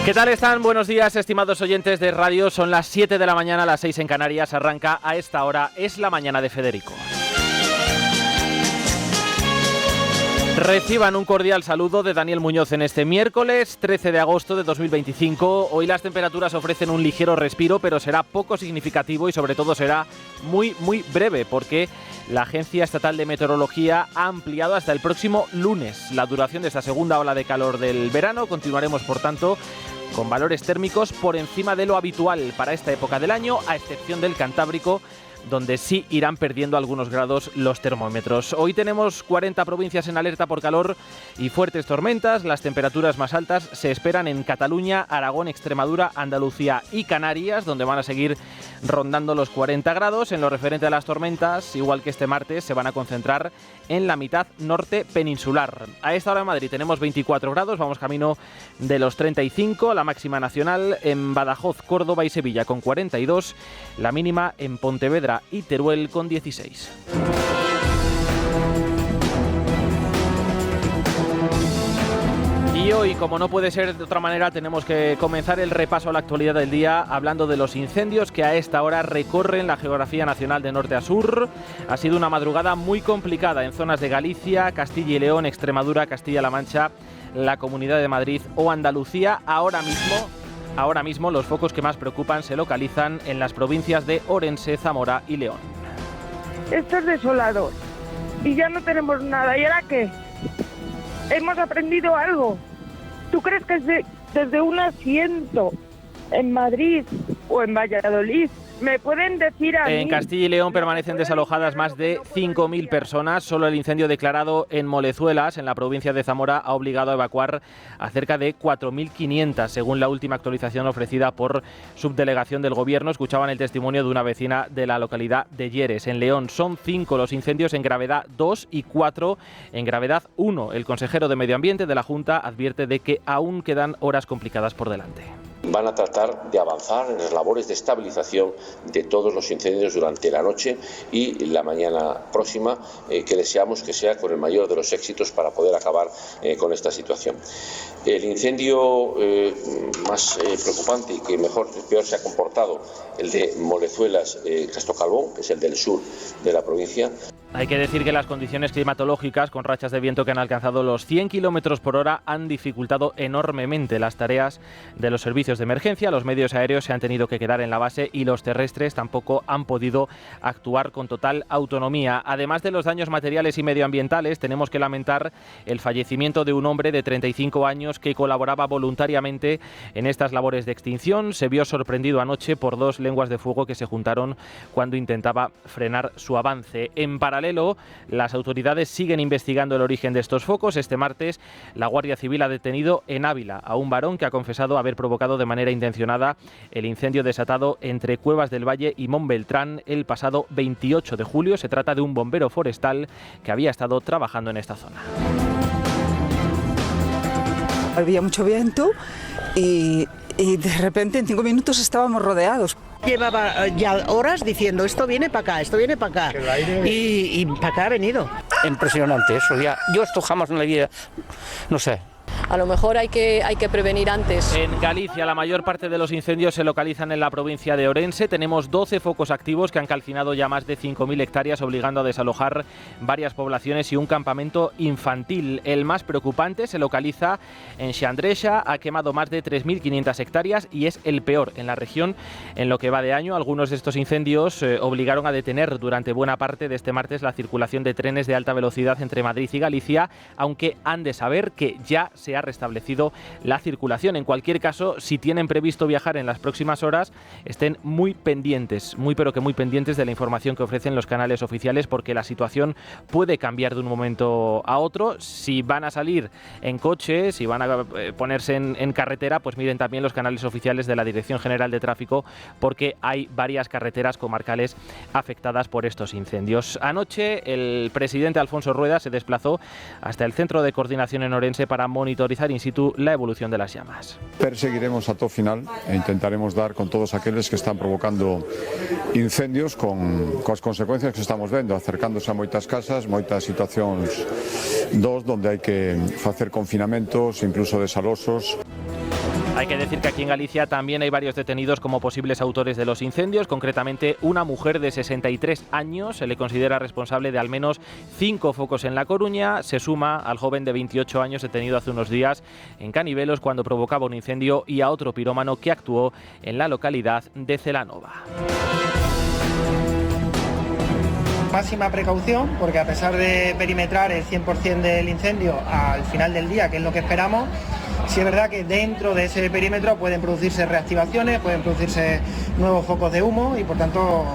¿Qué tal están? Buenos días, estimados oyentes de radio. Son las 7 de la mañana, las 6 en Canarias. Arranca a esta hora, es la mañana de Federico. Reciban un cordial saludo de Daniel Muñoz en este miércoles 13 de agosto de 2025. Hoy las temperaturas ofrecen un ligero respiro, pero será poco significativo y sobre todo será muy breve, porque la Agencia Estatal de Meteorología ha ampliado hasta el próximo lunes la duración de esta segunda ola de calor del verano. Continuaremos, por tanto, con valores térmicos por encima de lo habitual para esta época del año, a excepción del Cantábrico, donde sí irán perdiendo algunos grados los termómetros. Hoy tenemos 40 provincias en alerta por calor y fuertes tormentas. Las temperaturas más altas se esperan en Cataluña, Aragón, Extremadura, Andalucía y Canarias, donde van a seguir rondando los 40 grados. En lo referente a las tormentas, igual que este martes, se van a concentrar en la mitad norte peninsular. A esta hora en Madrid tenemos 24 grados, vamos camino de los 35, la máxima nacional en Badajoz, Córdoba y Sevilla con 42, la mínima en Pontevedra y Teruel con 16. Y hoy, como no puede ser de otra manera, tenemos que comenzar el repaso a la actualidad del día hablando de los incendios que a esta hora recorren la geografía nacional de norte a sur. Ha sido una madrugada muy complicada en zonas de Galicia, Castilla y León, Extremadura, Castilla-La Mancha, la Comunidad de Madrid o Andalucía. Ahora mismo los focos que más preocupan se localizan en las provincias de Orense, Zamora y León. Esto es desolador y ya no tenemos nada. ¿Y ahora qué? ¿Hemos aprendido algo? ¿Tú crees que desde un asiento en Madrid o en Valladolid me pueden decir a mí? En Castilla y León permanecen desalojadas más de 5.000 personas. Solo el incendio declarado en Molezuelas, en la provincia de Zamora, ha obligado a evacuar a cerca de 4.500, según la última actualización ofrecida por subdelegación del Gobierno. Escuchaban el testimonio de una vecina de la localidad de Lleres. En León son 5 los incendios en gravedad 2 y 4 en gravedad 1. El consejero de Medio Ambiente de la Junta advierte de que aún quedan horas complicadas por delante. Van a tratar de avanzar en las labores de estabilización de todos los incendios durante la noche y la mañana próxima, que deseamos que sea con el mayor de los éxitos para poder acabar con esta situación. El incendio más preocupante y que peor se ha comportado, el de Molezuelas, Castro-Calvón, que es el del sur de la provincia. Hay que decir que las condiciones climatológicas, con rachas de viento que han alcanzado los 100 km por hora, han dificultado enormemente las tareas de los servicios de emergencia. Los medios aéreos se han tenido que quedar en la base y los terrestres tampoco han podido actuar con total autonomía. Además de los daños materiales y medioambientales, tenemos que lamentar el fallecimiento de un hombre de 35 años que colaboraba voluntariamente en estas labores de extinción. Se vio sorprendido anoche por 2 lenguas de fuego que se juntaron cuando intentaba frenar su avance. En paralelo, las autoridades siguen investigando el origen de estos focos. Este martes, la Guardia Civil ha detenido en Ávila a un varón que ha confesado haber provocado de manera intencionada el incendio desatado entre Cuevas del Valle y Montbeltrán el pasado 28 de julio. Se trata de un bombero forestal que había estado trabajando en esta zona. Había mucho viento y de repente en 5 minutos estábamos rodeados. Llevaba ya horas diciendo esto viene para acá, esto viene para acá y para acá ha venido. Impresionante eso, ya yo esto jamás en la vida, no sé. A lo mejor hay que prevenir antes. En Galicia, la mayor parte de los incendios se localizan en la provincia de Orense. Tenemos 12 focos activos que han calcinado ya más de 5.000 hectáreas, obligando a desalojar varias poblaciones y un campamento infantil. El más preocupante se localiza en Xandrexa, ha quemado más de 3.500 hectáreas y es el peor en la región en lo que va de año. Algunos de estos incendios obligaron a detener durante buena parte de este martes la circulación de trenes de alta velocidad entre Madrid y Galicia, aunque han de saber que ya se ha restablecido la circulación. En cualquier caso, si tienen previsto viajar en las próximas horas, estén muy pendientes, muy pendientes de la información que ofrecen los canales oficiales, porque la situación puede cambiar de un momento a otro. Si van a salir en coche, si van a ponerse en carretera, pues miren también los canales oficiales de la Dirección General de Tráfico, porque hay varias carreteras comarcales afectadas por estos incendios. Anoche, el presidente Alfonso Rueda se desplazó hasta el Centro de Coordinación en Orense para monitorizar in situ la evolución de las llamas. Perseguiremos ata o final e intentaremos dar con todos aqueles que están provocando incendios coas consecuencias que estamos vendo, acercándose a moitas casas, moitas situacións onde hai que facer confinamentos, incluso desalosos. Hay que decir que aquí en Galicia también hay varios detenidos como posibles autores de los incendios. Concretamente, una mujer de 63 años se le considera responsable de al menos 5 focos en La Coruña. Se suma al joven de 28 años detenido hace unos días en Canivelos cuando provocaba un incendio y a otro pirómano que actuó en la localidad de Celanova. Máxima precaución, porque a pesar de perimetrar el 100% del incendio al final del día, que es lo que esperamos, sí es verdad que dentro de ese perímetro pueden producirse reactivaciones, pueden producirse nuevos focos de humo y por tanto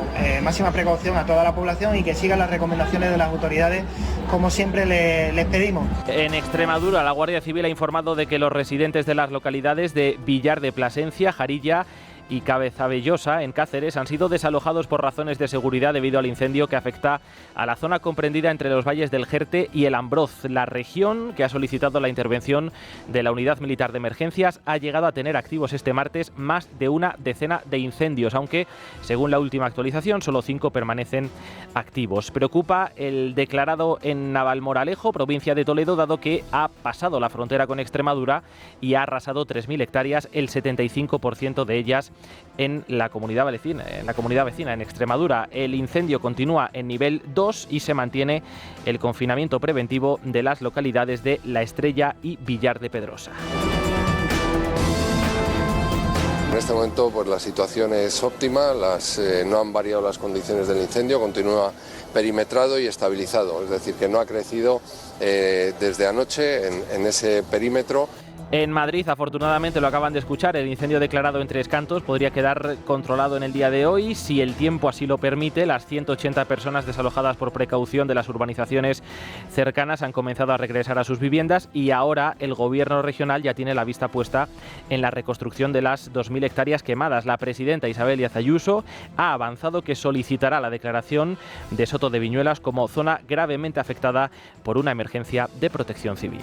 máxima precaución a toda la población y que sigan las recomendaciones de las autoridades como siempre les pedimos. En Extremadura, la Guardia Civil ha informado de que los residentes de las localidades de Villar de Plasencia, Jarilla y Cabezabellosa, en Cáceres, han sido desalojados por razones de seguridad debido al incendio que afecta a la zona comprendida entre los valles del Jerte y el Ambroz. La región, que ha solicitado la intervención de la Unidad Militar de Emergencias, ha llegado a tener activos este martes más de una decena de incendios, aunque, según la última actualización, solo 5 permanecen activos. Preocupa el declarado en Navalmoral, provincia de Toledo, dado que ha pasado la frontera con Extremadura y ha arrasado 3.000 hectáreas, el 75% de ellas en la comunidad vecina, en Extremadura. El incendio continúa en nivel 2 y se mantiene el confinamiento preventivo de las localidades de La Estrella y Villar de Pedrosa. En este momento pues la situación es óptima, no han variado las condiciones del incendio, continúa perimetrado y estabilizado, es decir, que no ha crecido desde anoche en ese perímetro. En Madrid, afortunadamente, lo acaban de escuchar, el incendio declarado en Tres Cantos podría quedar controlado en el día de hoy, si el tiempo así lo permite. Las 180 personas desalojadas por precaución de las urbanizaciones cercanas han comenzado a regresar a sus viviendas y ahora el gobierno regional ya tiene la vista puesta en la reconstrucción de las 2.000 hectáreas quemadas. La presidenta Isabel Díaz Ayuso ha avanzado que solicitará la declaración de Soto de Viñuelas como zona gravemente afectada por una emergencia de protección civil.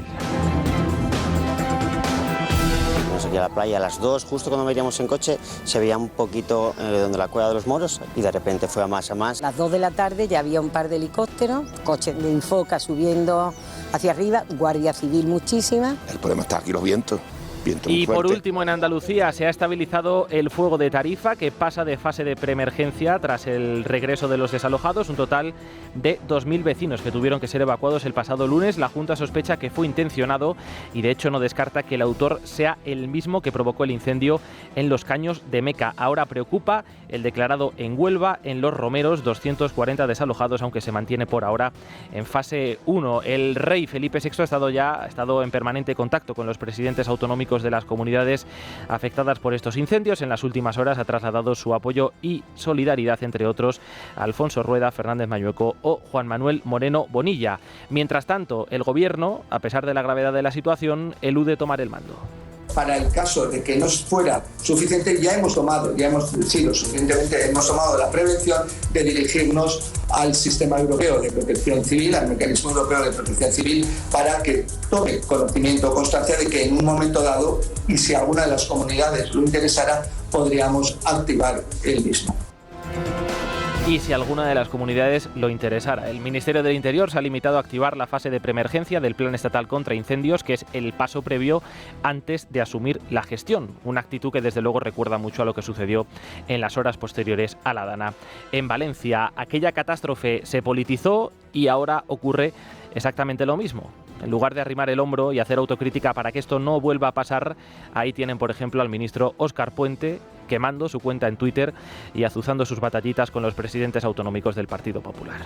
Aquí a la playa a las 2, justo cuando veníamos en coche, se veía un poquito donde la Cueva de los Moros y de repente fue a más. A las 2 de la tarde ya había un par de helicópteros, coches de Infoca subiendo hacia arriba, Guardia Civil muchísima. El problema está aquí los vientos. Y por último, en Andalucía se ha estabilizado el fuego de Tarifa, que pasa de fase de preemergencia tras el regreso de los desalojados. Un total de 2.000 vecinos que tuvieron que ser evacuados el pasado lunes. La Junta sospecha que fue intencionado y de hecho no descarta que el autor sea el mismo que provocó el incendio en los Caños de Meca. Ahora preocupa el declarado en Huelva, en Los Romeros, 240 desalojados, aunque se mantiene por ahora en fase 1. El rey Felipe VI ha estado en permanente contacto con los presidentes autonómicos de las comunidades afectadas por estos incendios. En las últimas horas ha trasladado su apoyo y solidaridad, entre otros, a Alfonso Rueda, Fernández Mayueco o Juan Manuel Moreno Bonilla. Mientras tanto, el gobierno, a pesar de la gravedad de la situación, elude tomar el mando. Para el caso de que no fuera suficiente, hemos tomado la prevención de dirigirnos al sistema europeo de protección civil, al mecanismo europeo de protección civil, para que tome conocimiento o constancia de que en un momento dado, y si alguna de las comunidades lo interesara, podríamos activar el mismo. Y si alguna de las comunidades lo interesara. El Ministerio del Interior se ha limitado a activar la fase de preemergencia del Plan Estatal contra Incendios, que es el paso previo antes de asumir la gestión. Una actitud que desde luego recuerda mucho a lo que sucedió en las horas posteriores a la Dana. En Valencia, aquella catástrofe se politizó y ahora ocurre exactamente lo mismo. En lugar de arrimar el hombro y hacer autocrítica para que esto no vuelva a pasar, ahí tienen, por ejemplo, al ministro Óscar Puente quemando su cuenta en Twitter y azuzando sus batallitas con los presidentes autonómicos del Partido Popular.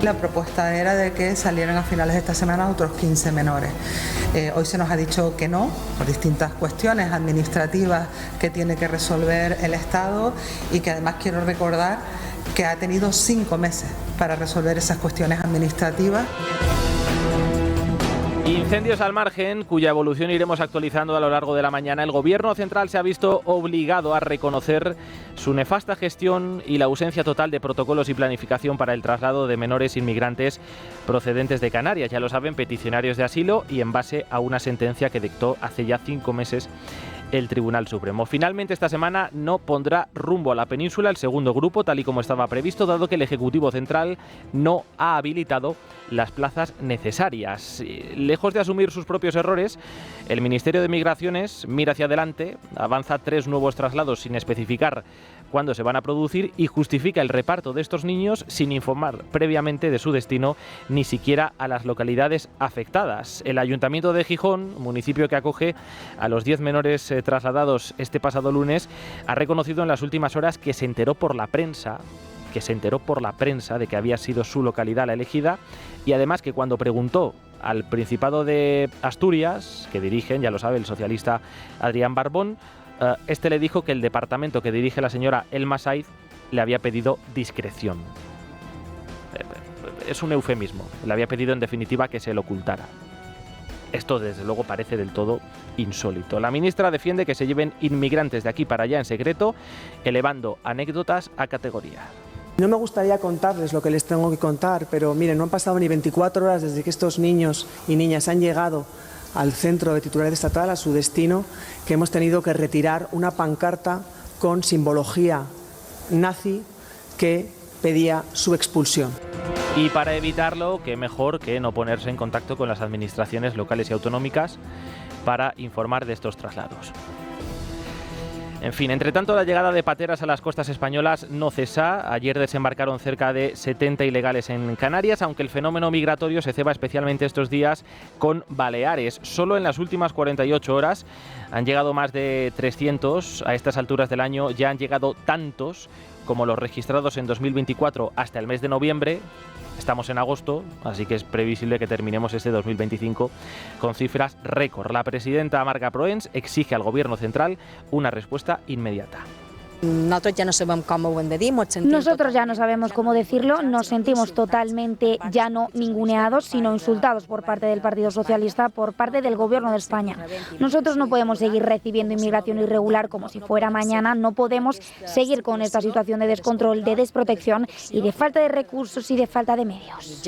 La propuesta era de que salieran a finales de esta semana otros 15 menores. Hoy se nos ha dicho que no, por distintas cuestiones administrativas que tiene que resolver el Estado y que además quiero recordar que ha tenido 5 meses para resolver esas cuestiones administrativas. Incendios al margen, cuya evolución iremos actualizando a lo largo de la mañana. El Gobierno central se ha visto obligado a reconocer su nefasta gestión y la ausencia total de protocolos y planificación para el traslado de menores inmigrantes procedentes de Canarias. Ya lo saben, peticionarios de asilo y en base a una sentencia que dictó hace ya 5 meses el Tribunal Supremo. Finalmente, esta semana no pondrá rumbo a la península el segundo grupo, tal y como estaba previsto, dado que el Ejecutivo Central no ha habilitado las plazas necesarias. Lejos de asumir sus propios errores, el Ministerio de Migraciones mira hacia adelante, avanza 3 nuevos traslados sin especificar cuándo se van a producir y justifica el reparto de estos niños sin informar previamente de su destino, ni siquiera a las localidades afectadas. El Ayuntamiento de Gijón, municipio que acoge a los 10 menores trasladados este pasado lunes, ha reconocido en las últimas horas que se enteró por la prensa de que había sido su localidad la elegida, y además que cuando preguntó al Principado de Asturias, que dirigen, ya lo sabe, el socialista Adrián Barbón, este le dijo que el departamento que dirige la señora Elma Saiz le había pedido discreción. Es un eufemismo, le había pedido en definitiva que se lo ocultara. Esto desde luego parece del todo insólito. La ministra defiende que se lleven inmigrantes de aquí para allá en secreto, elevando anécdotas a categoría. No me gustaría contarles lo que les tengo que contar, pero miren, no han pasado ni 24 horas desde que estos niños y niñas han llegado al centro de titularidad estatal, a su destino, que hemos tenido que retirar una pancarta con simbología nazi que pedía su expulsión. Y para evitarlo, qué mejor que no ponerse en contacto con las administraciones locales y autonómicas para informar de estos traslados. En fin, entre tanto, la llegada de pateras a las costas españolas no cesa. Ayer desembarcaron cerca de 70 ilegales en Canarias, aunque el fenómeno migratorio se ceba especialmente estos días con Baleares. Solo en las últimas 48 horas han llegado más de 300. A estas alturas del año ya han llegado tantos como los registrados en 2024 hasta el mes de noviembre. Estamos en agosto, así que es previsible que terminemos este 2025 con cifras récord. La presidenta Marga Proens exige al Gobierno central una respuesta inmediata. Nosotros ya no sabemos cómo decirlo, nos sentimos totalmente ya no ninguneados, sino insultados por parte del Partido Socialista, por parte del Gobierno de España. Nosotros no podemos seguir recibiendo inmigración irregular como si fuera mañana, no podemos seguir con esta situación de descontrol, de desprotección y de falta de recursos y de falta de medios.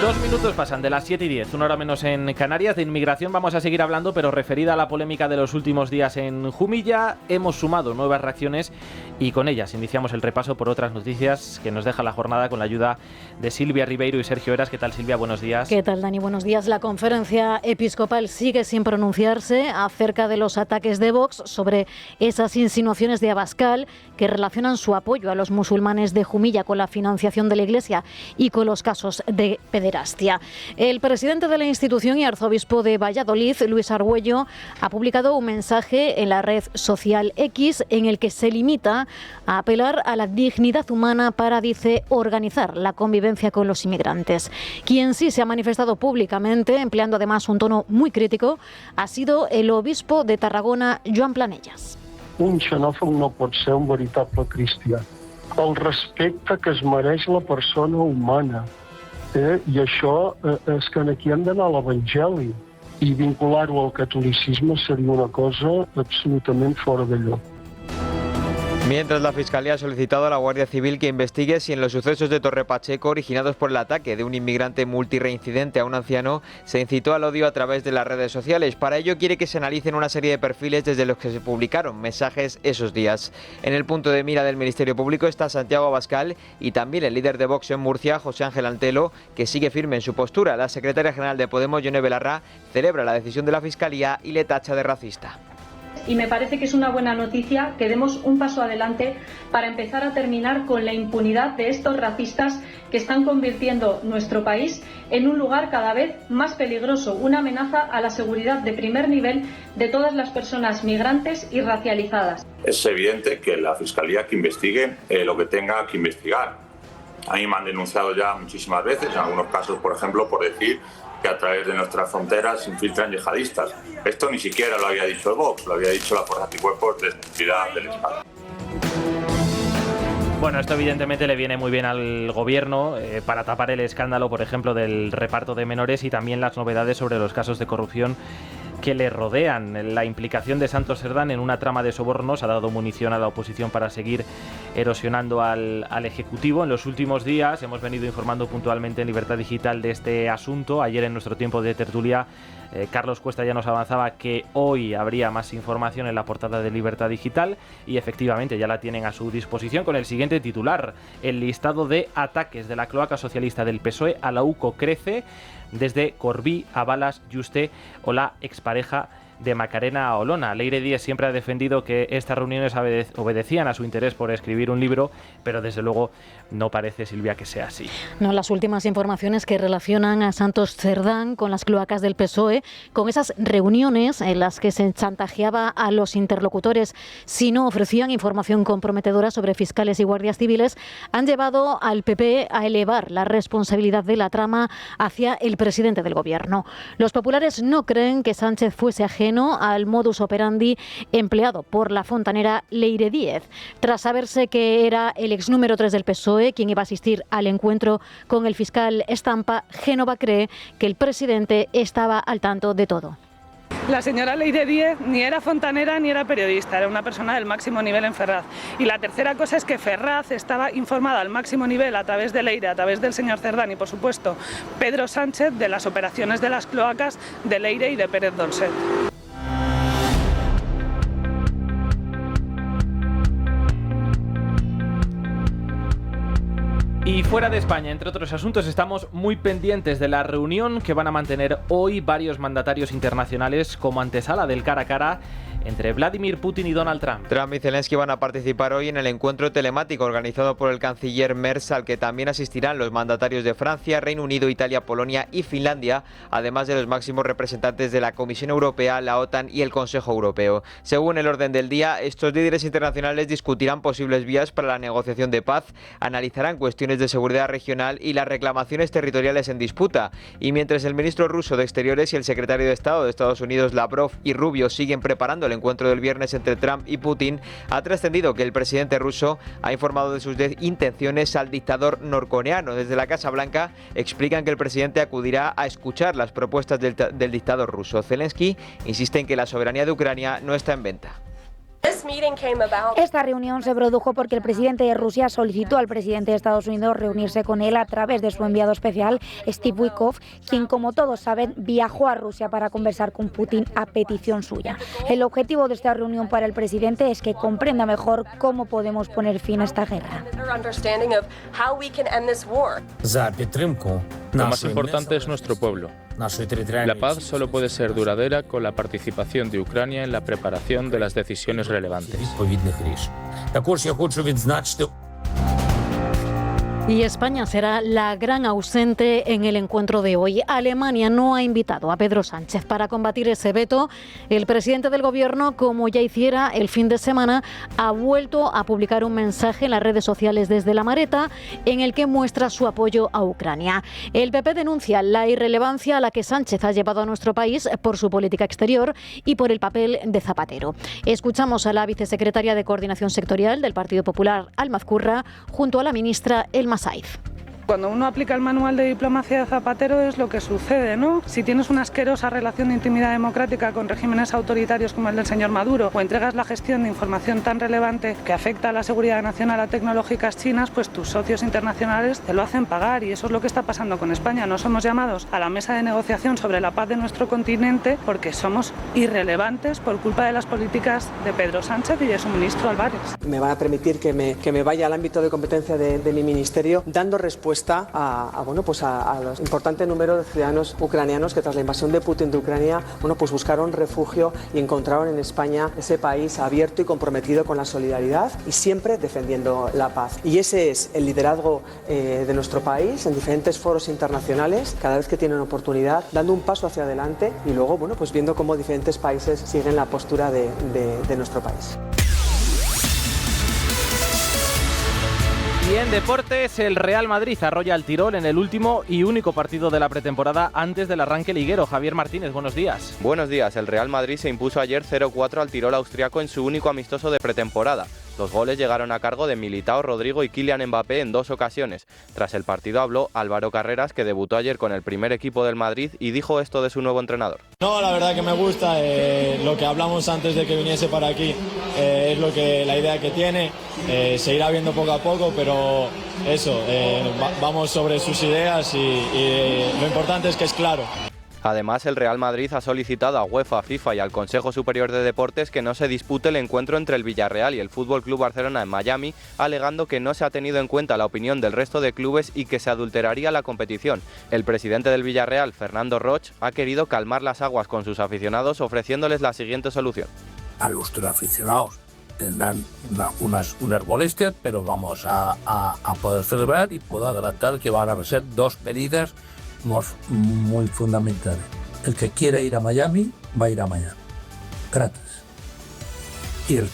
2 minutos pasan de las 7:10, 1 hora menos en Canarias. De inmigración vamos a seguir hablando, pero referida a la polémica de los últimos días en Jumilla, hemos sumado nuevas reacciones y con ellas iniciamos el repaso por otras noticias que nos deja la jornada con la ayuda de Silvia Ribeiro y Sergio Eras. ¿Qué tal, Silvia? Buenos días. ¿Qué tal, Dani? Buenos días. La conferencia episcopal sigue sin pronunciarse acerca de los ataques de Vox sobre esas insinuaciones de Abascal que relacionan su apoyo a los musulmanes de Jumilla con la financiación de la Iglesia y con los casos de pederastia. El presidente de la institución y arzobispo de Valladolid, Luis Argüello, ha publicado un mensaje en la red social X en el que se limita a apelar a la dignidad humana para, dice, organizar la convivencia con los inmigrantes. Quien sí se ha manifestado públicamente, empleando además un tono muy crítico, ha sido el obispo de Tarragona, Joan Planellas. Un xenòfob no pot ser un veritable cristià. El respecte que es mereix la persona humana. I això és que aquí hem d'anar a l'Evangeli i vincular-ho al catolicisme seria una cosa absolutament fora de lloc. Mientras la Fiscalía ha solicitado a la Guardia Civil que investigue si en los sucesos de Torre Pacheco originados por el ataque de un inmigrante multireincidente a un anciano se incitó al odio a través de las redes sociales. Para ello quiere que se analicen una serie de perfiles desde los que se publicaron mensajes esos días. En el punto de mira del Ministerio Público está Santiago Abascal y también el líder de Vox en Murcia, José Ángel Antelo, que sigue firme en su postura. La secretaria general de Podemos, Yone Belarra, celebra la decisión de la Fiscalía y le tacha de racista. Y me parece que es una buena noticia que demos un paso adelante para empezar a terminar con la impunidad de estos racistas que están convirtiendo nuestro país en un lugar cada vez más peligroso, una amenaza a la seguridad de primer nivel de todas las personas migrantes y racializadas. Es evidente que la Fiscalía que investigue lo que tenga que investigar. A mí me han denunciado ya muchísimas veces, en algunos casos, por ejemplo, por decir que a través de nuestras fronteras se infiltran yihadistas. Esto ni siquiera lo había dicho el Vox, lo había dicho la Fuerza Anticuerpos de Seguridad del Estado. Bueno, esto evidentemente le viene muy bien al gobierno para tapar el escándalo, por ejemplo, del reparto de menores y también las novedades sobre los casos de corrupción que le rodean. La implicación de Santos Cerdán en una trama de sobornos ha dado munición a la oposición para seguir erosionando al Ejecutivo. En los últimos días hemos venido informando puntualmente en Libertad Digital de este asunto. Ayer en nuestro tiempo de tertulia Carlos Cuesta ya nos avanzaba que hoy habría más información en la portada de Libertad Digital y efectivamente ya la tienen a su disposición con el siguiente titular: el listado de ataques de la cloaca socialista del PSOE a la UCO crece, desde Corbí a Balas, Juste o la expareja de Macarena Olona. Leire Díez siempre ha defendido que estas reuniones obedecían a su interés por escribir un libro, pero desde luego no parece, Silvia, que sea así. No, las últimas informaciones que relacionan a Santos Cerdán con las cloacas del PSOE, con esas reuniones en las que se chantajeaba a los interlocutores si no ofrecían información comprometedora sobre fiscales y guardias civiles, han llevado al PP a elevar la responsabilidad de la trama hacia el presidente del gobierno. Los populares no creen que Sánchez fuese ajeno al modus operandi empleado por la fontanera Leire Díez. Tras saberse que era el ex número 3 del PSOE quien iba a asistir al encuentro con el fiscal Estampa, Génova cree que el presidente estaba al tanto de todo. La señora Leire Díez ni era fontanera ni era periodista, era una persona del máximo nivel en Ferraz. Y la tercera cosa es que Ferraz estaba informada al máximo nivel a través de Leire, a través del señor Cerdán y, por supuesto, Pedro Sánchez, de las operaciones de las cloacas de Leire y de Pérez Dolcet. Y fuera de España, entre otros asuntos, estamos muy pendientes de la reunión que van a mantener hoy varios mandatarios internacionales como antesala del cara a cara entre Vladimir Putin y Donald Trump. Trump y Zelensky van a participar hoy en el encuentro telemático organizado por el canciller Merz, al que también asistirán los mandatarios de Francia, Reino Unido, Italia, Polonia y Finlandia, además de los máximos representantes de la Comisión Europea, la OTAN y el Consejo Europeo. Según el orden del día, estos líderes internacionales discutirán posibles vías para la negociación de paz, analizarán cuestiones de seguridad regional y las reclamaciones territoriales en disputa. Y mientras el ministro ruso de Exteriores y el secretario de Estado de Estados Unidos, Lavrov y Rubio, siguen preparando el encuentro del viernes entre Trump y Putin, ha trascendido que el presidente ruso ha informado de sus intenciones al dictador norcoreano. Desde la Casa Blanca explican que el presidente acudirá a escuchar las propuestas del dictador ruso. Zelensky insiste en que la soberanía de Ucrania no está en venta. Esta reunión se produjo porque el presidente de Rusia solicitó al presidente de Estados Unidos reunirse con él a través de su enviado especial, Steve Witkoff, quien, como todos saben, viajó a Rusia para conversar con Putin a petición suya. El objetivo de esta reunión para el presidente es que comprenda mejor cómo podemos poner fin a esta guerra. Lo más importante es nuestro pueblo. La paz solo puede ser duradera con la participación de Ucrania en la preparación de las decisiones relevantes. Y España será la gran ausente en el encuentro de hoy. Alemania no ha invitado a Pedro Sánchez para combatir ese veto. El presidente del gobierno, como ya hiciera el fin de semana, ha vuelto a publicar un mensaje en las redes sociales desde La Mareta en el que muestra su apoyo a Ucrania. El PP denuncia la irrelevancia a la que Sánchez ha llevado a nuestro país por su política exterior y por el papel de Zapatero. Escuchamos a la vicesecretaria de Coordinación Sectorial del Partido Popular, Alma Azcurra, junto a la ministra Elma Saiz. Cuando uno aplica el manual de diplomacia de Zapatero es lo que sucede, ¿no? Si tienes una asquerosa relación de intimidad democrática con regímenes autoritarios como el del señor Maduro, o entregas la gestión de información tan relevante que afecta a la seguridad nacional a tecnológicas chinas, pues tus socios internacionales te lo hacen pagar, y eso es lo que está pasando con España. No somos llamados a la mesa de negociación sobre la paz de nuestro continente porque somos irrelevantes por culpa de las políticas de Pedro Sánchez y de su ministro Álvarez. Me van a permitir que me vaya al ámbito de competencia de mi ministerio, dando respuesta a los importante número de ciudadanos ucranianos que tras la invasión de Putin de Ucrania pues buscaron refugio y encontraron en España ese país abierto y comprometido con la solidaridad y siempre defendiendo la paz. Y ese es el liderazgo de nuestro país en diferentes foros internacionales, cada vez que tienen oportunidad, dando un paso hacia adelante y luego pues viendo cómo diferentes países siguen la postura de nuestro país. Y en deportes, el Real Madrid arrolla al Tirol en el último y único partido de la pretemporada antes del arranque liguero. Javier Martínez, buenos días. Buenos días. El Real Madrid se impuso ayer 0-4 al Tirol austriaco en su único amistoso de pretemporada. Los goles llegaron a cargo de Militao, Rodrigo y Kylian Mbappé en 2 ocasiones. Tras el partido habló Álvaro Carreras, que debutó ayer con el primer equipo del Madrid, y dijo esto de su nuevo entrenador. No, la verdad que me gusta, lo que hablamos antes de que viniese para aquí es la idea que tiene, se irá viendo poco a poco, pero eso, vamos sobre sus ideas y lo importante es que es claro. Además, el Real Madrid ha solicitado a UEFA, FIFA y al Consejo Superior de Deportes que no se dispute el encuentro entre el Villarreal y el FC Barcelona en Miami, alegando que no se ha tenido en cuenta la opinión del resto de clubes y que se adulteraría la competición. El presidente del Villarreal, Fernando Roig, ha querido calmar las aguas con sus aficionados, ofreciéndoles la siguiente solución. A nuestros aficionados tendrán unas molestias, pero vamos a poder celebrar y puedo adelantar que van a ser 2 medidas muy fundamentales. El que quiera ir a Miami, va a ir a Miami, gratis. Y el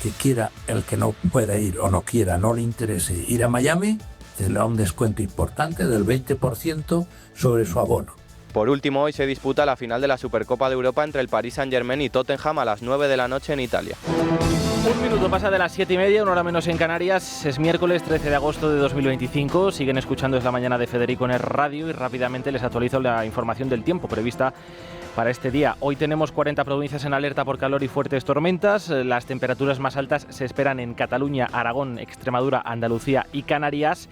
que no pueda ir o no quiera, no le interese ir a Miami, tendrá un descuento importante del 20% sobre su abono. Por último, hoy se disputa la final de la Supercopa de Europa entre el Paris Saint-Germain y Tottenham a las 9 de la noche en Italia. 1 minuto pasa de las 7:30, 1 hora menos en Canarias. Es miércoles 13 de agosto de 2025. Siguen escuchando Es la Mañana de Federico en el radio y rápidamente les actualizo la información del tiempo prevista para este día. Hoy tenemos 40 provincias en alerta por calor y fuertes tormentas. Las temperaturas más altas se esperan en Cataluña, Aragón, Extremadura, Andalucía y Canarias.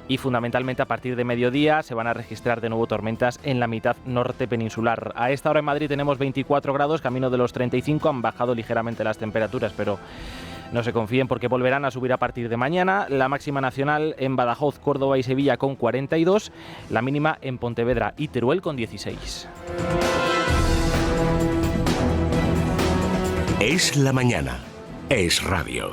Y fundamentalmente a partir de mediodía se van a registrar de nuevo tormentas en la mitad norte peninsular. A esta hora en Madrid tenemos 24 grados, camino de los 35, han bajado ligeramente las temperaturas, pero no se confíen porque volverán a subir a partir de mañana. La máxima nacional en Badajoz, Córdoba y Sevilla con 42, la mínima en Pontevedra y Teruel con 16. Es la mañana, es radio.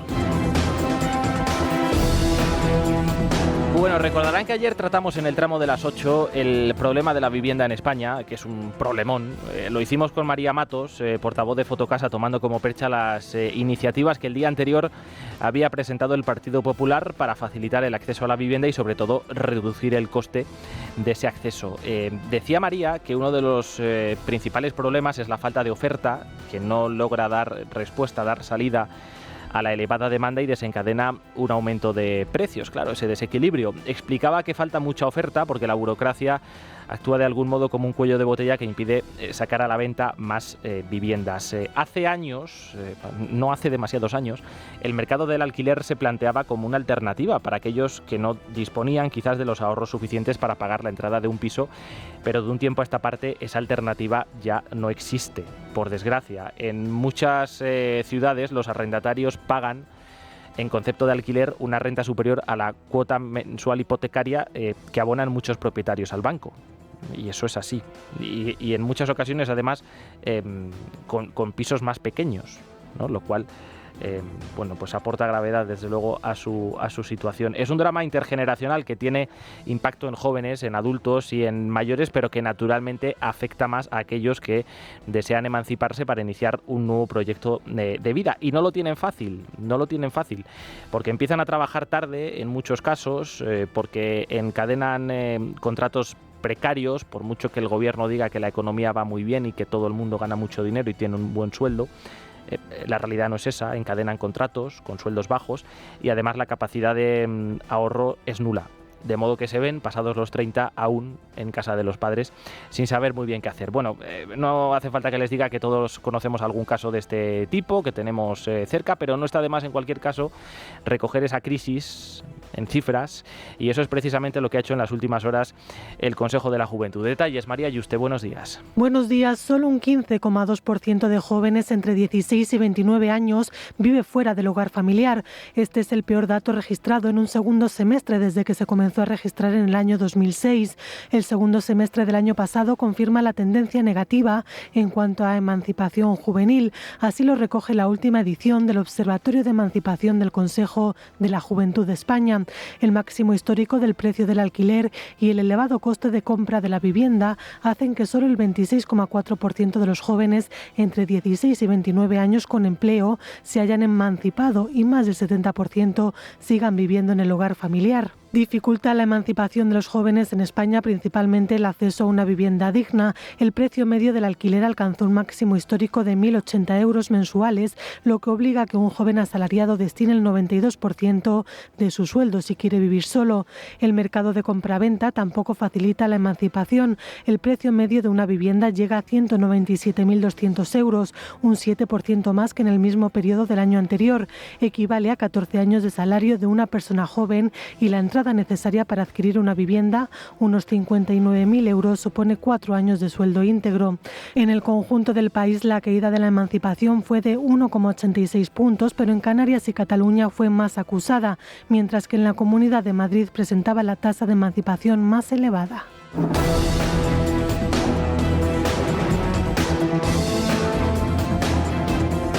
Bueno, recordarán que ayer tratamos en el tramo de las 8 el problema de la vivienda en España, que es un problemón. Lo hicimos con María Matos, portavoz de Fotocasa, tomando como percha las iniciativas que el día anterior había presentado el Partido Popular para facilitar el acceso a la vivienda y sobre todo reducir el coste de ese acceso. Decía María que uno de los principales problemas es la falta de oferta, que no logra dar respuesta, dar salida a la elevada demanda y desencadena un aumento de precios. Claro, ese desequilibrio. Explicaba que falta mucha oferta porque la burocracia actúa de algún modo como un cuello de botella que impide sacar a la venta más viviendas. Hace años, no hace demasiados años, el mercado del alquiler se planteaba como una alternativa para aquellos que no disponían quizás de los ahorros suficientes para pagar la entrada de un piso, pero de un tiempo a esta parte esa alternativa ya no existe, por desgracia. En muchas ciudades los arrendatarios pagan en concepto de alquiler una renta superior a la cuota mensual hipotecaria que abonan muchos propietarios al banco. Y eso es así. Y en muchas ocasiones, además, con pisos más pequeños, ¿no? Lo cual bueno, pues aporta gravedad, desde luego, a su situación. Es un drama intergeneracional que tiene impacto en jóvenes, en adultos y en mayores, pero que naturalmente afecta más a aquellos que desean emanciparse para iniciar un nuevo proyecto de vida. Y no lo tienen fácil, porque empiezan a trabajar tarde en muchos casos, porque encadenan contratos precarios, por mucho que el gobierno diga que la economía va muy bien y que todo el mundo gana mucho dinero y tiene un buen sueldo. La realidad no es esa, encadenan contratos con sueldos bajos y además la capacidad de ahorro es nula. De modo que se ven, pasados los 30, aún en casa de los padres, sin saber muy bien qué hacer. Bueno, no hace falta que les diga que todos conocemos algún caso de este tipo, que tenemos cerca, pero no está de más en cualquier caso recoger esa crisis en cifras, y eso es precisamente lo que ha hecho en las últimas horas el Consejo de la Juventud. Detalles, María Yuste, buenos días. Buenos días. Solo un 15,2% de jóvenes entre 16 y 29 años vive fuera del hogar familiar. Este es el peor dato registrado en un segundo semestre desde que se comenzó a registrar en el año 2006. El segundo semestre del año pasado confirma la tendencia negativa en cuanto a emancipación juvenil. Así lo recoge la última edición del Observatorio de Emancipación del Consejo de la Juventud de España. El máximo histórico del precio del alquiler y el elevado coste de compra de la vivienda hacen que solo el 26,4% de los jóvenes entre 16 y 29 años con empleo se hayan emancipado y más del 70% sigan viviendo en el hogar familiar. Dificulta la emancipación de los jóvenes en España, principalmente el acceso a una vivienda digna. El precio medio del alquiler alcanzó un máximo histórico de 1.080 euros mensuales, lo que obliga a que un joven asalariado destine el 92% de su sueldo si quiere vivir solo. El mercado de compraventa tampoco facilita la emancipación. El precio medio de una vivienda llega a 197.200 euros, un 7% más que en el mismo periodo del año anterior. Equivale a 14 años de salario de una persona joven y la entrada necesaria para adquirir una vivienda, unos 59.000 euros, supone 4 años de sueldo íntegro. En el conjunto del país la caída de la emancipación fue de 1,86 puntos, pero en Canarias y Cataluña fue más acusada, mientras que en la Comunidad de Madrid presentaba la tasa de emancipación más elevada.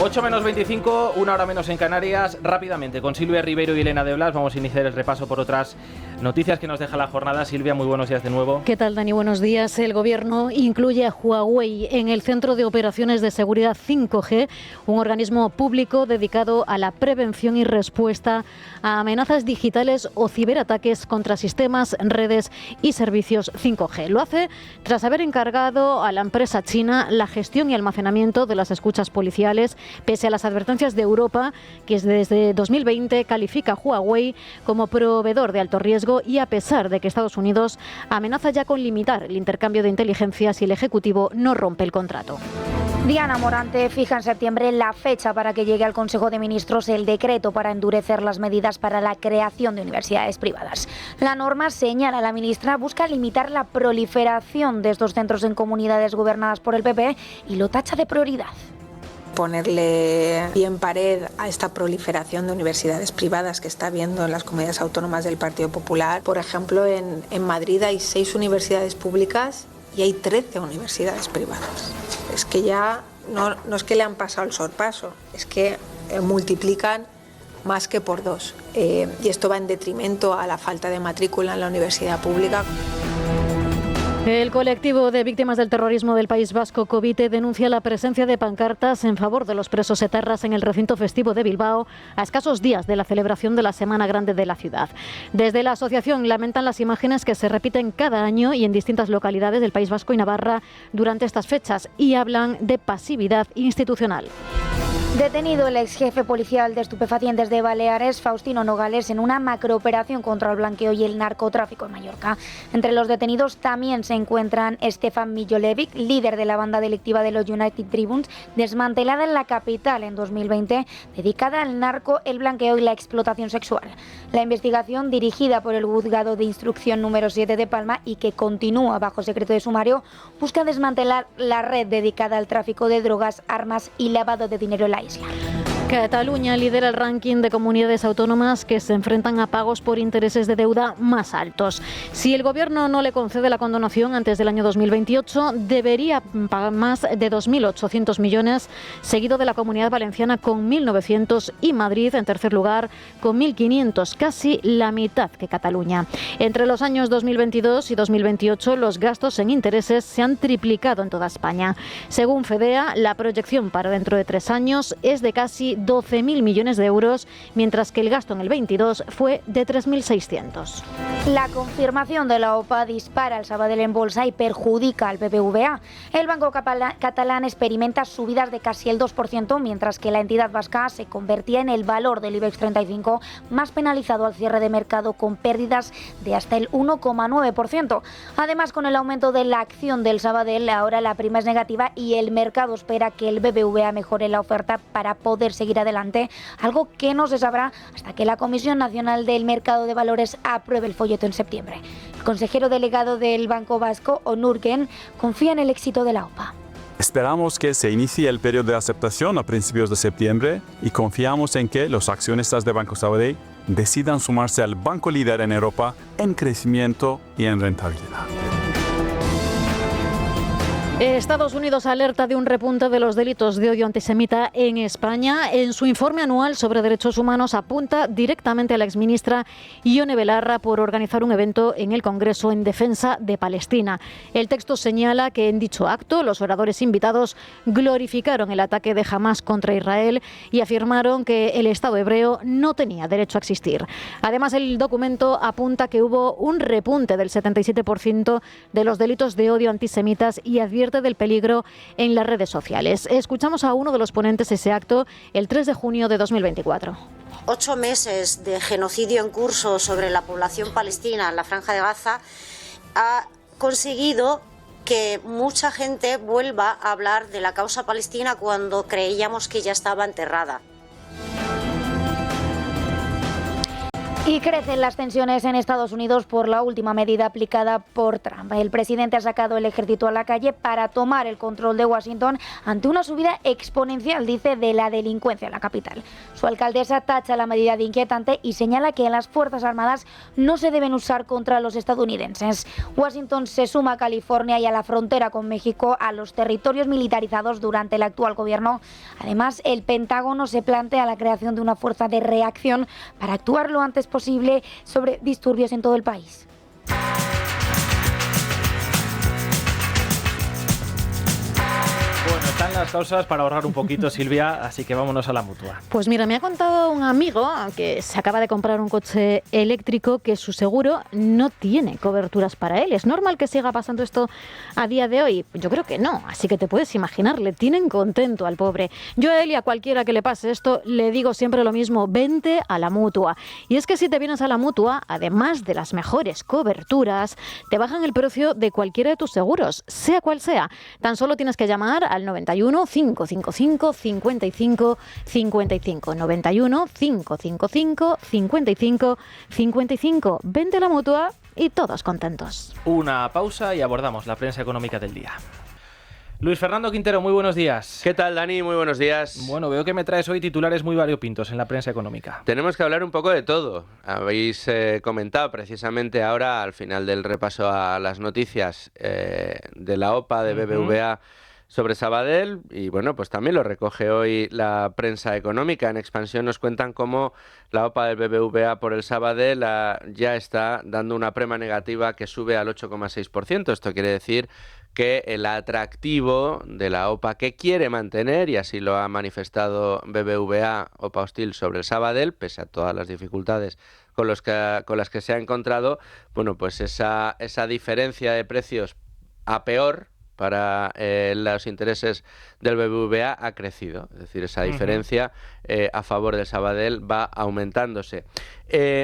8 menos 25, una hora menos en Canarias. Rápidamente, con Silvia Ribeiro y Elena de Blas vamos a iniciar el repaso por otras noticias que nos deja la jornada. Silvia, muy buenos días de nuevo. ¿Qué tal, Dani? Buenos días. El Gobierno incluye a Huawei en el Centro de Operaciones de Seguridad 5G, un organismo público dedicado a la prevención y respuesta a amenazas digitales o ciberataques contra sistemas, redes y servicios 5G. Lo hace tras haber encargado a la empresa china la gestión y almacenamiento de las escuchas policiales, pese a las advertencias de Europa, que desde 2020 califica a Huawei como proveedor de alto riesgo, y a pesar de que Estados Unidos amenaza ya con limitar el intercambio de inteligencia si el Ejecutivo no rompe el contrato. Diana Morante fija en septiembre la fecha para que llegue al Consejo de Ministros el decreto para endurecer las medidas para la creación de universidades privadas. La norma, señala la ministra, busca limitar la proliferación de estos centros en comunidades gobernadas por el PP y lo tacha de prioridad. Ponerle pie en pared a esta proliferación de universidades privadas que está habiendo en las comunidades autónomas del Partido Popular. Por ejemplo, en Madrid hay 6 universidades públicas y hay 13 universidades privadas. Es que ya no es que le han pasado el sorpaso, es que multiplican más que por 2. Y esto va en detrimento a la falta de matrícula en la universidad pública. El colectivo de víctimas del terrorismo del País Vasco, Covite, denuncia la presencia de pancartas en favor de los presos etarras en el recinto festivo de Bilbao a escasos días de la celebración de la Semana Grande de la ciudad. Desde la asociación lamentan las imágenes que se repiten cada año y en distintas localidades del País Vasco y Navarra durante estas fechas y hablan de pasividad institucional. Detenido el ex jefe policial de estupefacientes de Baleares, Faustino Nogales, en una macrooperación contra el blanqueo y el narcotráfico en Mallorca. Entre los detenidos también se encuentran Stefan Miljolevic, líder de la banda delictiva de los United Tribunes, desmantelada en la capital en 2020, dedicada al narco, el blanqueo y la explotación sexual. La investigación, dirigida por el Juzgado de Instrucción número 7 de Palma y que continúa bajo secreto de sumario, busca desmantelar la red dedicada al tráfico de drogas, armas y lavado de dinero en la isla. Cataluña lidera el ranking de comunidades autónomas que se enfrentan a pagos por intereses de deuda más altos. Si el Gobierno no le concede la condonación antes del año 2028, debería pagar más de 2.800 millones, seguido de la Comunidad Valenciana con 1.900 y Madrid en tercer lugar con 1.500, casi la mitad que Cataluña. Entre los años 2022 y 2028, los gastos en intereses se han triplicado en toda España. Según FEDEA, la proyección para dentro de 3 años es de casi 12.000 millones de euros, mientras que el gasto en el 22 fue de 3.600. La confirmación de la OPA dispara el Sabadell en bolsa y perjudica al BBVA. El banco catalán experimenta subidas de casi el 2%, mientras que la entidad vasca se convertía en el valor del IBEX 35 más penalizado al cierre de mercado, con pérdidas de hasta el 1,9%. Además, con el aumento de la acción del Sabadell, ahora la prima es negativa y el mercado espera que el BBVA mejore la oferta para poder seguir adelante, algo que no se sabrá hasta que la Comisión Nacional del Mercado de Valores apruebe el folleto en septiembre. El consejero delegado del Banco Vasco, Onurgen, confía en el éxito de la OPA. Esperamos que se inicie el periodo de aceptación a principios de septiembre y confiamos en que los accionistas de Banco Sabadell decidan sumarse al banco líder en Europa en crecimiento y en rentabilidad. Estados Unidos alerta de un repunte de los delitos de odio antisemita en España. En su informe anual sobre derechos humanos apunta directamente a la exministra Ione Belarra por organizar un evento en el Congreso en defensa de Palestina. El texto señala que en dicho acto los oradores invitados glorificaron el ataque de Hamás contra Israel y afirmaron que el Estado hebreo no tenía derecho a existir. Además, el documento apunta que hubo un repunte del 77% de los delitos de odio antisemitas y advierte del peligro en las redes sociales. Escuchamos a uno de los ponentes de ese acto el 3 de junio de 2024. 8 meses de genocidio en curso sobre la población palestina en la Franja de Gaza ha conseguido que mucha gente vuelva a hablar de la causa palestina cuando creíamos que ya estaba enterrada. Y crecen las tensiones en Estados Unidos por la última medida aplicada por Trump. El presidente ha sacado el ejército a la calle para tomar el control de Washington ante una subida exponencial, dice, de la delincuencia en la capital. Su alcaldesa tacha la medida de inquietante y señala que las Fuerzas Armadas no se deben usar contra los estadounidenses. Washington se suma a California y a la frontera con México a los territorios militarizados durante el actual gobierno. Además, el Pentágono se plantea la creación de una fuerza de reacción para actuar lo antes posible sobre disturbios en todo el país. Bueno, están las causas para ahorrar un poquito, Silvia, así que vámonos a la Mutua. Pues mira, me ha contado un amigo que se acaba de comprar un coche eléctrico que su seguro no tiene coberturas para él. ¿Es normal que siga pasando esto a día de hoy? Yo creo que no, así que te puedes imaginar, le tienen contento al pobre. Yo a él y a cualquiera que le pase esto le digo siempre lo mismo, vente a la Mutua. Y es que si te vienes a la Mutua, además de las mejores coberturas, te bajan el precio de cualquiera de tus seguros, sea cual sea. Tan solo tienes que llamar al 91 555 55 55. 91 555 55 55. Vente a la Mutua y todos contentos. Una pausa y abordamos la prensa económica del día. Luis Fernando Quintero, muy buenos días. ¿Qué tal, Dani? Muy buenos días. Bueno, veo que me traes hoy titulares muy variopintos en la prensa económica. Tenemos que hablar un poco de todo. Habéis comentado precisamente ahora, al final del repaso a las noticias de la OPA de BBVA sobre Sabadell, y bueno, pues también lo recoge hoy la prensa económica. En Expansión nos cuentan cómo la OPA del BBVA por el Sabadell ya está dando una prima negativa que sube al 8,6%. Esto quiere decir que el atractivo de la OPA que quiere mantener, y así lo ha manifestado BBVA OPA Hostil sobre el Sabadell, pese a todas las dificultades con las que se ha encontrado, bueno, pues esa diferencia de precios a peor para los intereses del BBVA ha crecido. Es decir, esa diferencia a favor del Sabadell va aumentándose.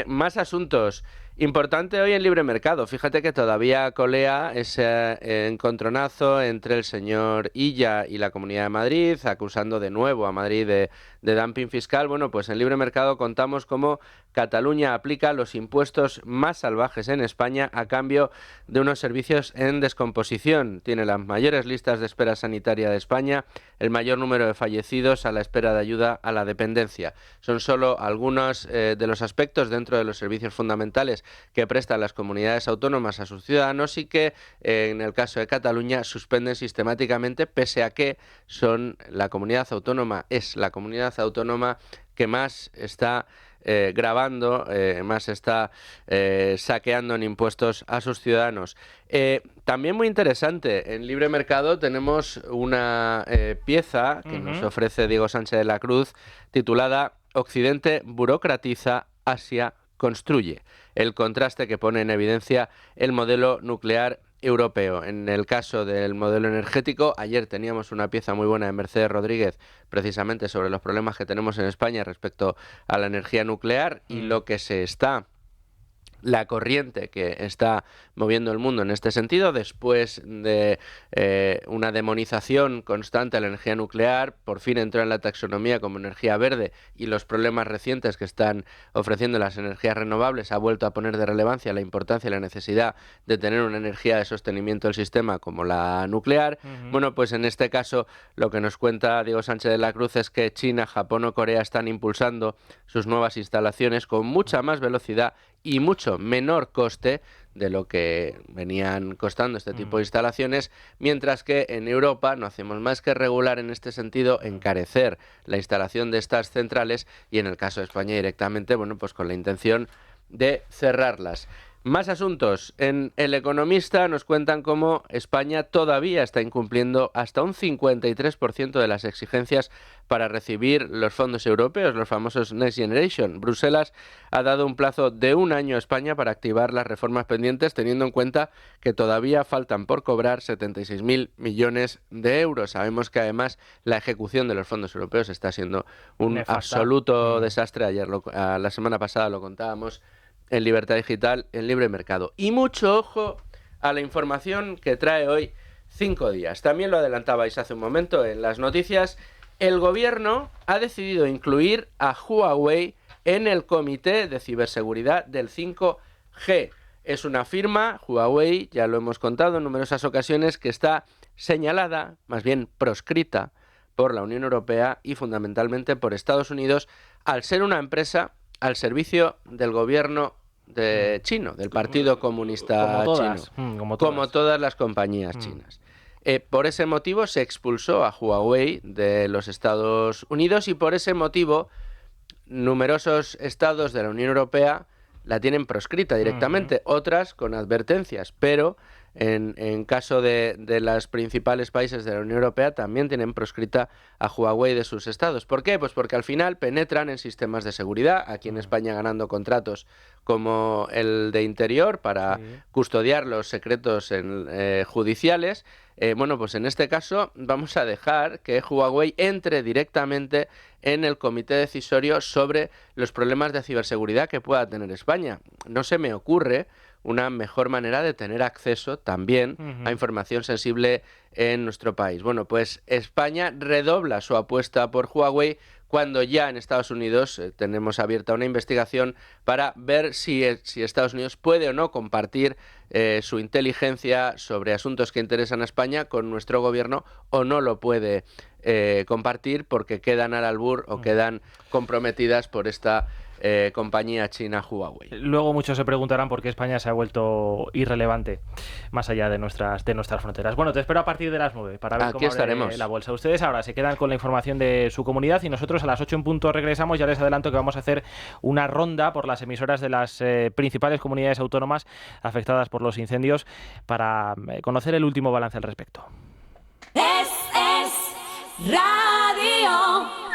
Más asuntos. Importante hoy en Libre Mercado. Fíjate que todavía colea ese encontronazo entre el señor Illa y la Comunidad de Madrid, acusando de nuevo a Madrid de dumping fiscal. Bueno, pues en Libre Mercado contamos cómo Cataluña aplica los impuestos más salvajes en España a cambio de unos servicios en descomposición. Tiene las mayores listas de espera sanitaria de España, el mayor número de fallecidos a la espera de ayuda a la dependencia. Son solo algunos de los aspectos dentro de los servicios fundamentales que prestan las comunidades autónomas a sus ciudadanos y que en el caso de Cataluña suspenden sistemáticamente, pese a que la comunidad autónoma es la comunidad autónoma que más está grabando, más está saqueando en impuestos a sus ciudadanos. También muy interesante, en Libre Mercado tenemos una pieza que nos ofrece Diego Sánchez de la Cruz titulada Occidente burocratiza, Asia construye. El contraste que pone en evidencia el modelo nuclear europeo. En el caso del modelo energético, ayer teníamos una pieza muy buena de Mercedes Rodríguez precisamente sobre los problemas que tenemos en España respecto a la energía nuclear y lo que la corriente que está moviendo el mundo en este sentido, después de una demonización constante a la energía nuclear, por fin entró en la taxonomía como energía verde y los problemas recientes que están ofreciendo las energías renovables ha vuelto a poner de relevancia la importancia y la necesidad de tener una energía de sostenimiento del sistema como la nuclear. Bueno, pues en este caso lo que nos cuenta Diego Sánchez de la Cruz es que China, Japón o Corea están impulsando sus nuevas instalaciones con mucha más velocidad y mucho mucho menor coste de lo que venían costando este tipo de instalaciones, mientras que en Europa no hacemos más que regular en este sentido, encarecer la instalación de estas centrales y en el caso de España directamente, bueno, pues con la intención de cerrarlas. Más asuntos. En El Economista nos cuentan cómo España todavía está incumpliendo hasta un 53% de las exigencias para recibir los fondos europeos, los famosos Next Generation. Bruselas ha dado un plazo de 1 año a España para activar las reformas pendientes, teniendo en cuenta que todavía faltan por cobrar 76.000 millones de euros. Sabemos que además la ejecución de los fondos europeos está siendo un absoluto desastre. Ayer, la semana pasada lo contábamos en Libertad Digital, en Libre Mercado. Y mucho ojo a la información que trae hoy 5 días. También lo adelantabais hace un momento en las noticias. El gobierno ha decidido incluir a Huawei en el Comité de Ciberseguridad del 5G. Es una firma, Huawei, ya lo hemos contado en numerosas ocasiones, que está señalada, más bien proscrita, por la Unión Europea y fundamentalmente por Estados Unidos, al ser una empresa al servicio del gobierno chino, del Partido Comunista Chino, como todas las compañías chinas. Por ese motivo se expulsó a Huawei de los Estados Unidos y por ese motivo numerosos estados de la Unión Europea la tienen proscrita directamente, otras con advertencias, pero en caso de los principales países de la Unión Europea también tienen proscrita a Huawei de sus estados. ¿Por qué? Pues porque al final penetran en sistemas de seguridad, aquí en España ganando contratos como el de Interior para custodiar los secretos judiciales. Bueno, pues en este caso vamos a dejar que Huawei entre directamente en el comité decisorio sobre los problemas de ciberseguridad que pueda tener España. No se me ocurre una mejor manera de tener acceso también a información sensible en nuestro país. Bueno, pues España redobla su apuesta por Huawei cuando ya en Estados Unidos tenemos abierta una investigación para ver si Estados Unidos puede o no compartir su inteligencia sobre asuntos que interesan a España con nuestro gobierno o no lo puede compartir porque quedan al albur o quedan comprometidas por esta compañía china Huawei. Luego muchos se preguntarán por qué España se ha vuelto irrelevante más allá de nuestras fronteras. Bueno, te espero a partir de las 9 para ver cómo abre la bolsa. Ustedes ahora se quedan con la información de su comunidad y nosotros a las 8 en punto regresamos. Ya les adelanto que vamos a hacer una ronda por las emisoras de las principales comunidades autónomas afectadas por los incendios para conocer el último balance al respecto. Es Radio.